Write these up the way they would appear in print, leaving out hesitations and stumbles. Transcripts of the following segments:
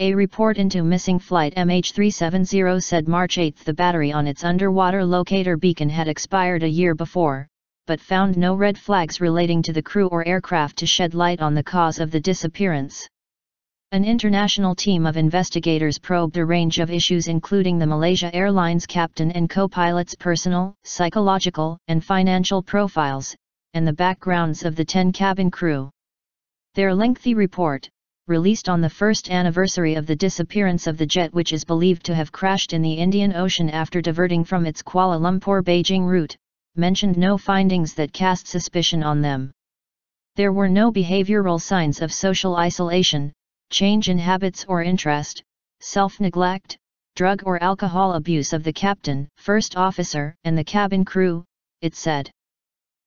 A report into missing flight MH370 said March 8 the battery on its underwater locator beacon had expired a year before, but found no red flags relating to the crew or aircraft to shed light on the cause of the disappearance. An international team of investigators probed a range of issues including the Malaysia Airlines captain and co-pilot's personal, psychological, and financial profiles, and the backgrounds of the 10 cabin crew. Their lengthy report, released on the first anniversary of the disappearance of the jet which is believed to have crashed in the Indian Ocean after diverting from its Kuala Lumpur-Beijing route, mentioned no findings that cast suspicion on them. There were no behavioral signs of social isolation, change in habits or interest, self-neglect, drug or alcohol abuse of the captain, first officer, and the cabin crew, it said.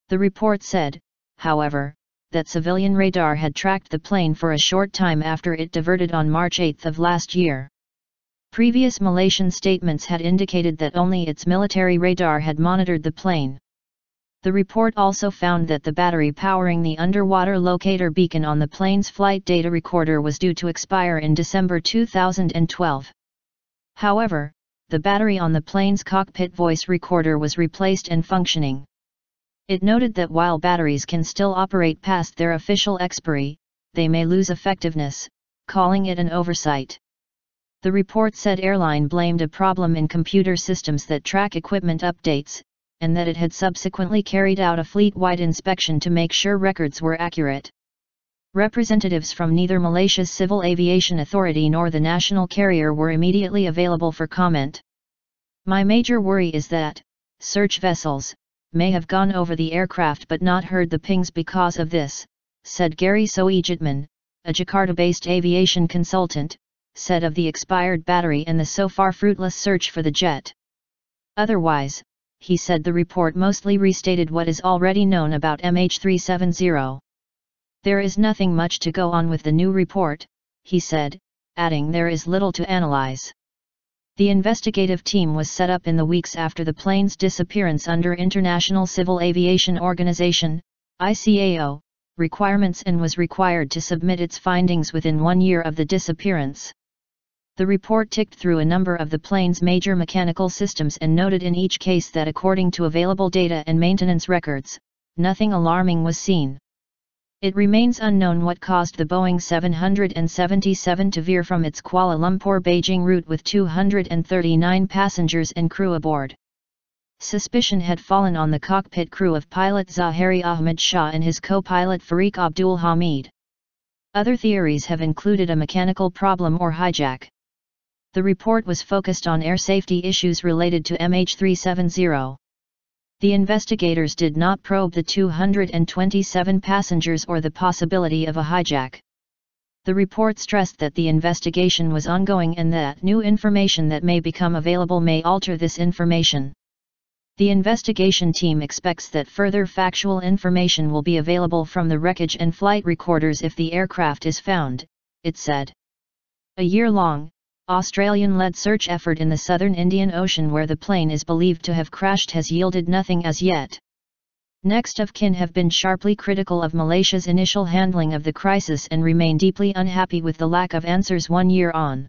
The report said, however, that civilian radar had tracked the plane for a short time after it diverted on March 8 of last year. Previous Malaysian statements had indicated that only its military radar had monitored the plane. The report also found that the battery powering the underwater locator beacon on the plane's flight data recorder was due to expire in December 2012. However, the battery on the plane's cockpit voice recorder was replaced and functioning. It noted that while batteries can still operate past their official expiry, they may lose effectiveness, calling it an oversight. The report said airline blamed a problem in computer systems that track equipment updates, and that it had subsequently carried out a fleet-wide inspection to make sure records were accurate. Representatives from neither Malaysia's Civil Aviation Authority nor the national carrier were immediately available for comment. "My major worry is that search vessels may have gone over the aircraft but not heard the pings because of this," said Gary Soejitman, a Jakarta-based aviation consultant, said of the expired battery and the so far fruitless search for the jet. Otherwise, he said the report mostly restated what is already known about MH370. "There is nothing much to go on with the new report," he said, adding there is little to analyze. The investigative team was set up in the weeks after the plane's disappearance under International Civil Aviation Organization (ICAO) requirements and was required to submit its findings within 1 year of the disappearance. The report ticked through a number of the plane's major mechanical systems and noted in each case that according to available data and maintenance records, nothing alarming was seen. It remains unknown what caused the Boeing 777 to veer from its Kuala Lumpur-Beijing route with 239 passengers and crew aboard. Suspicion had fallen on the cockpit crew of pilot Zahari Ahmad Shah and his co-pilot Fariq Abdul Hamid. Other theories have included a mechanical problem or hijack. The report was focused on air safety issues related to MH370. The investigators did not probe the 227 passengers or the possibility of a hijack. The report stressed that the investigation was ongoing and that new information that may become available may alter this information. The investigation team expects that further factual information will be available from the wreckage and flight recorders if the aircraft is found, it said. A year-long, Australian-led search effort in the southern Indian Ocean where the plane is believed to have crashed has yielded nothing as yet. Next of kin have been sharply critical of Malaysia's initial handling of the crisis and remain deeply unhappy with the lack of answers 1 year on.